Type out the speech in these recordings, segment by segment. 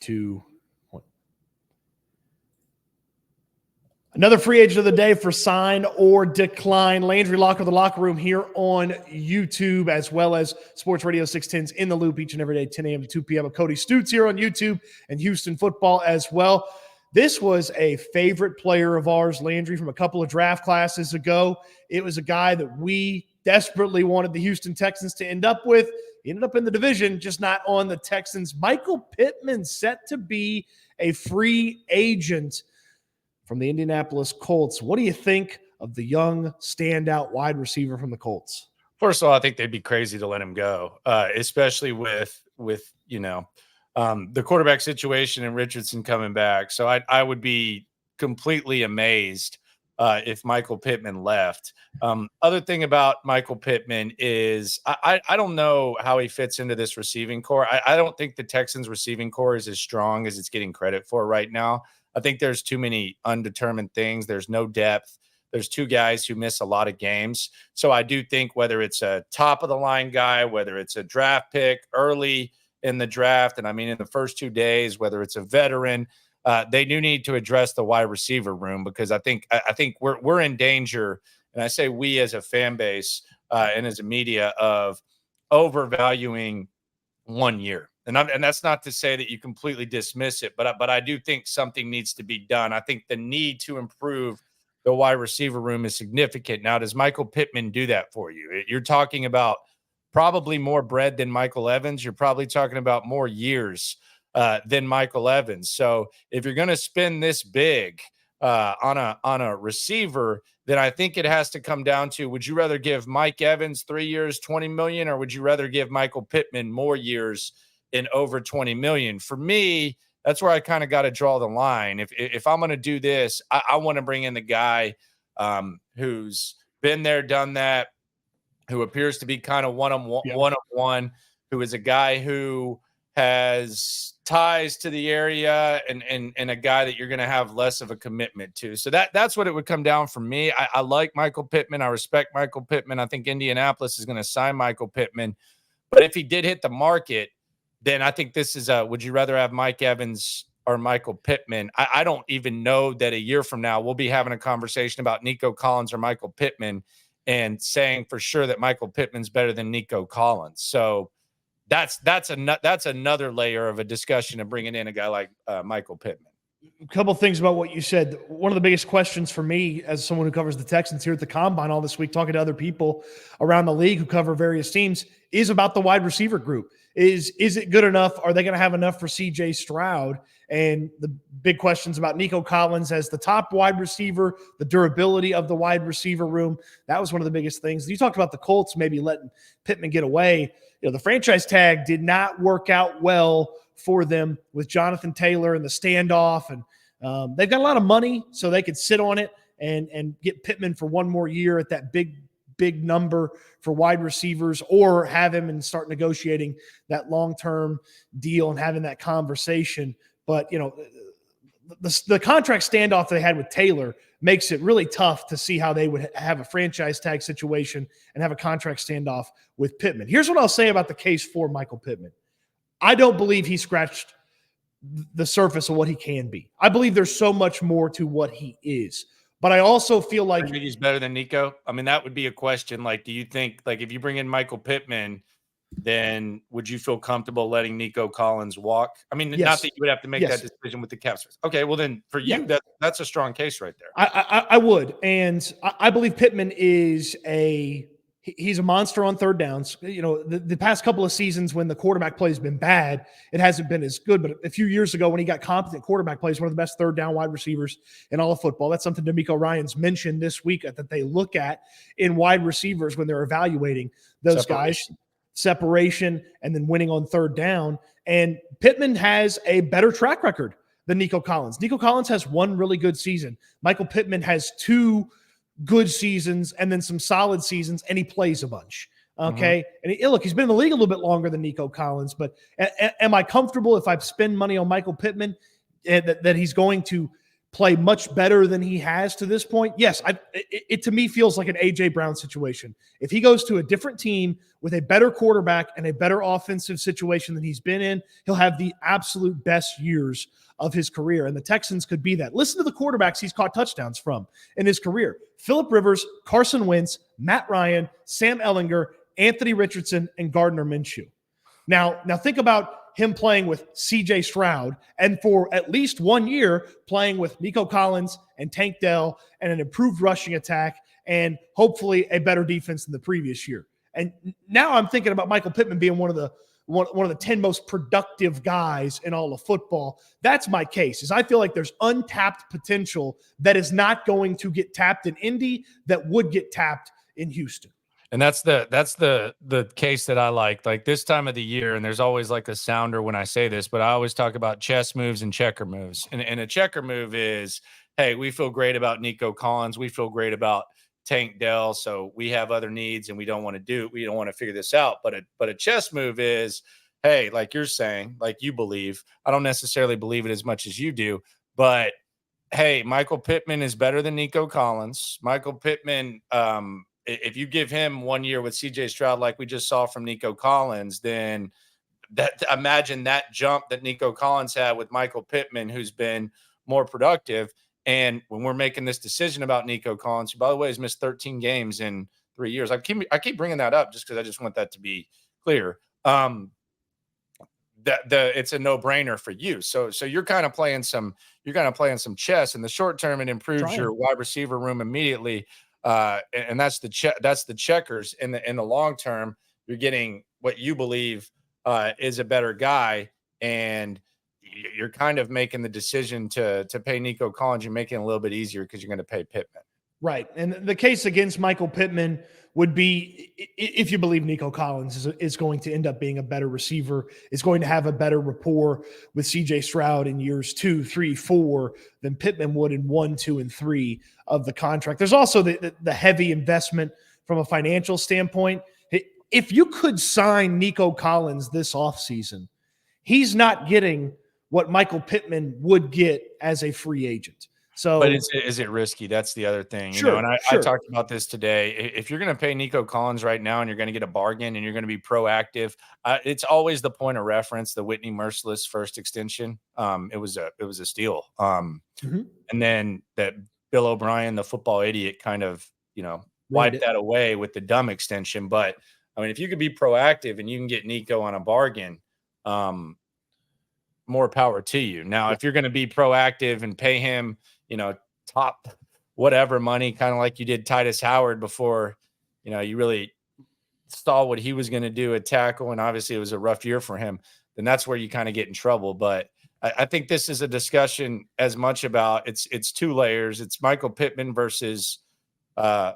2, 1. Another free agent of the day for sign or decline. Landry Locker, the Locker Room here on YouTube, as well as Sports Radio 610's In the Loop each and every day, 10 a.m. to 2 p.m. Cody Stutes here on YouTube and Houston football as well. This was a favorite player of ours, Landry, from a couple of draft classes ago. It was a guy that we desperately wanted the Houston Texans to end up with. He ended up in the division, just not on the Texans. Michael Pittman set to be a free agent from the Indianapolis Colts. What do you think of the young standout wide receiver from the Colts? First of all, I think they'd be crazy to let him go, especially with the quarterback situation and Richardson coming back. So I would be completely amazed if Michael Pittman left. Other thing about Michael Pittman is I don't know how he fits into this receiving core. I don't think the Texans receiving core is as strong as it's getting credit for right now. I think there's too many undetermined things. There's no depth. There's two guys who miss a lot of games. So I do think whether it's a top of the line guy, whether it's a draft pick early in the draft, and I mean in the first 2 days, whether it's a veteran, they do need to address the wide receiver room, because I think we're in danger, and I say we as a fan base and as a media, of overvaluing 1 year. And that's not to say that you completely dismiss it, but I do think something needs to be done. I think the need to improve the wide receiver room is significant. Now, does Michael Pittman do that for you? You're talking about probably more bread than Michael Evans. You're probably talking about more years than Michael Evans. So if you're going to spend this big on a receiver, then I think it has to come down to, would you rather give Mike Evans 3 years, $20 million, or would you rather give Michael Pittman more years in over $20 million? For me, that's where I kind of got to draw the line. If I'm going to do this, I want to bring in the guy who's been there, done that, who appears to be kind of one-on-one, who is a guy who has ties to the area, and a guy that you're going to have less of a commitment to. So that's what it would come down for me. I like Michael Pittman. I respect Michael Pittman. I think Indianapolis is going to sign Michael Pittman. But if he did hit the market, then I think this is would you rather have Mike Evans or Michael Pittman? I don't even know that a year from now we'll be having a conversation about Nico Collins or Michael Pittman and saying for sure that Michael Pittman's better than Nico Collins. So that's another layer of a discussion of bringing in a guy like Michael Pittman. A couple things about what you said. One of the biggest questions for me, as someone who covers the Texans here at the Combine all this week, talking to other people around the league who cover various teams, is about the wide receiver group. Is it good enough? Are they going to have enough for C.J. Stroud? And the big questions about Nico Collins as the top wide receiver, the durability of the wide receiver room. That was one of the biggest things. You talked about the Colts maybe letting Pittman get away. The franchise tag did not work out well for them with Jonathan Taylor and the standoff. And they've got a lot of money, so they could sit on it and get Pittman for one more year at that big number for wide receivers, or have him and start negotiating that long-term deal and having that conversation. But, the contract standoff they had with Taylor makes it really tough to see how they would have a franchise tag situation and have a contract standoff with Pittman. Here's what I'll say about the case for Michael Pittman. I don't believe he scratched the surface of what he can be. I believe there's so much more to what he is. But I also feel like he's better than Nico. I mean, that would be a question. Like, do you think, like, if you bring in Michael Pittman, then would you feel comfortable letting Nico Collins walk? I mean, yes. Not that you would have to make that decision with the Caps. Okay, well then for you, that's a strong case right there. I would. And I believe Pittman is he's a monster on third downs. The past couple of seasons when the quarterback play has been bad, it hasn't been as good. But a few years ago when he got competent quarterback play, he's one of the best third down wide receivers in all of football. That's something DeMeco Ryans mentioned this week that they look at in wide receivers when they're evaluating those guys. Separation and then winning on third down. And Pittman has a better track record than Nico Collins. Nico Collins has one really good season. Michael Pittman has two good seasons and then some solid seasons, and he plays a bunch. Okay. Mm-hmm. And he's been in the league a little bit longer than Nico Collins, but am I comfortable if I spend money on Michael Pittman that he's going to play much better than he has to this point, yes, it to me feels like an A.J. Brown situation. If he goes to a different team with a better quarterback and a better offensive situation than he's been in, he'll have the absolute best years of his career. And the Texans could be that. Listen to the quarterbacks he's caught touchdowns from in his career: Phillip Rivers, Carson Wentz, Matt Ryan, Sam Ehlinger, Anthony Richardson, and Gardner Minshew. Now think about him playing with C.J. Stroud, and for at least 1 year playing with Nico Collins and Tank Dell and an improved rushing attack and hopefully a better defense than the previous year. And now I'm thinking about Michael Pittman being one of the 10 most productive guys in all of football. That's my case. Is I feel like there's untapped potential that is not going to get tapped in Indy that would get tapped in Houston. And that's the case that I like this time of the year. And there's always like a sounder when I say this, but I always talk about chess moves and checker moves. And a checker move is, hey, we feel great about Nico Collins. We feel great about Tank Dell. So we have other needs and we don't want to figure this out. But a chess move is, hey, like you're saying, like you believe, I don't necessarily believe it as much as you do, but hey, Michael Pittman is better than Nico Collins. Michael Pittman, if you give him 1 year with C.J. Stroud, like we just saw from Nico Collins, then imagine that jump that Nico Collins had with Michael Pittman, who's been more productive. And when we're making this decision about Nico Collins, who, by the way, has missed 13 games in 3 years, I keep bringing that up just because I just want that to be clear. It's a no-brainer for you. So you're kind of playing some chess. In the short term, it improves your wide receiver room immediately. And that's the checkers. In the long term, you're getting what you believe is a better guy, and you're kind of making the decision to pay Nico Collins. You're making it a little bit easier because you're going to pay Pittman. Right. And the case against Michael Pittman would be, if you believe Nico Collins is going to end up being a better receiver, is going to have a better rapport with C.J. Stroud in years 2, 3, 4 than Pittman would in 1, 2, and 3 of the contract. There's also the heavy investment from a financial standpoint. If you could sign Nico Collins this offseason, he's not getting what Michael Pittman would get as a free agent. So, but is it risky? That's the other thing, sure, And I talked about this today. If you're going to pay Nico Collins right now and you're going to get a bargain and you're going to be proactive, it's always the point of reference, the Whitney Merciless first extension. It was a steal. And then that Bill O'Brien, the football idiot, kind of wiped that away with the dumb extension. But I mean, if you could be proactive and you can get Nico on a bargain, more power to you. Now, if you're going to be proactive and pay him, top whatever money, kind of like you did Titus Howard before, you really saw what he was going to do at tackle. And obviously it was a rough year for him. Then that's where you kind of get in trouble. But I think this is a discussion as much about it's two layers. It's Michael Pittman versus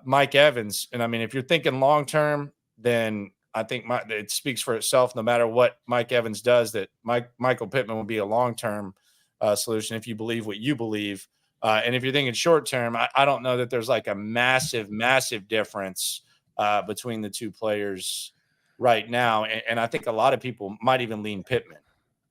Mike Evans. And I mean, if you're thinking long-term, then I think it speaks for itself. No matter what Mike Evans does, that Michael Pittman will be a long-term solution if you believe what you believe. And if you're thinking short term, I don't know that there's like a massive difference between the two players right now. And I think a lot of people might even lean Pittman.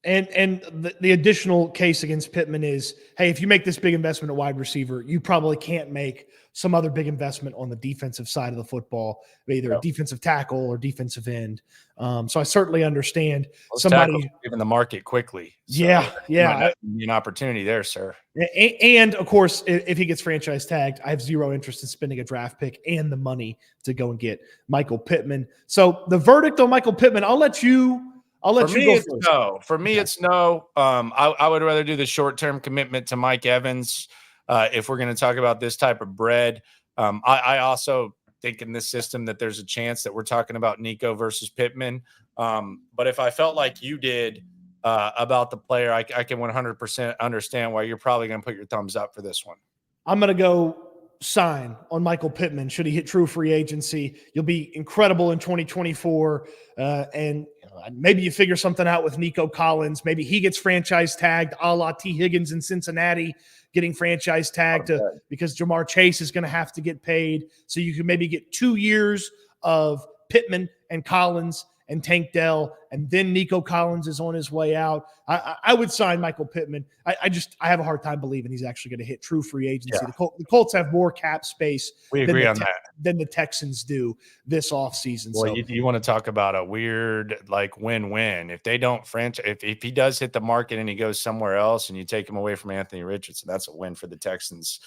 And the additional case against Pittman is, hey, if you make this big investment at wide receiver, you probably can't make some other big investment on the defensive side of the football, either a defensive tackle or defensive end. So I certainly understand somebody given the market quickly. So an opportunity there, sir. And of course, if he gets franchise tagged, I have zero interest in spending a draft pick and the money to go and get Michael Pittman. So the verdict on Michael Pittman, I'll let you go first. For me, it's no. I would rather do the short-term commitment to Mike Evans if we're going to talk about this type of bread. I also think in this system that there's a chance that we're talking about Nico versus Pittman. But if I felt like you did about the player, I can 100% understand why you're probably going to put your thumbs up for this one. I'm going to go sign on Michael Pittman should he hit true free agency. You'll be incredible in 2024. And maybe you figure something out with Nico Collins. Maybe he gets franchise tagged a la T. Higgins in Cincinnati getting franchise tagged because Jamar Chase is going to have to get paid. So you can maybe get 2 years of Pittman and Collins and Tank Dell, and then Nico Collins is on his way out. I would sign Michael Pittman. I have a hard time believing he's actually going to hit true free agency. Yeah. The Colts have more cap space We agree on that than the Texans do this offseason. Well, So you want to talk about a weird like win-win. If they don't franchise, if he does hit the market and he goes somewhere else and you take him away from Anthony Richardson, that's a win for the Texans.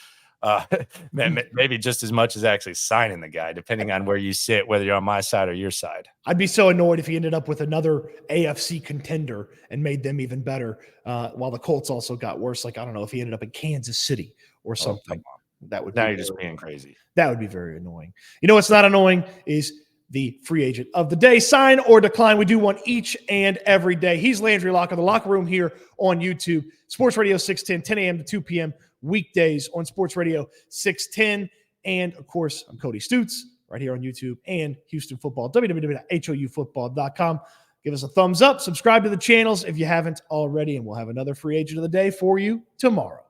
Maybe just as much as actually signing the guy, depending on where you sit, whether you're on my side or your side. I'd be so annoyed if he ended up with another AFC contender and made them even better, while the Colts also got worse. Like, I don't know if he ended up in Kansas City or something. That would now you're just being crazy. That would be very annoying. You know what's not annoying is the free agent of the day. Sign or decline. We do one each and every day. He's Landry Locker, the Locker Room here on YouTube. Sports Radio 610, 10 a.m. to 2 p.m. weekdays on Sports Radio 610. And, of course, I'm Cody Stutz right here on YouTube and Houston Football, www.houfootball.com. Give us a thumbs up. Subscribe to the channels if you haven't already, and we'll have another free agent of the day for you tomorrow.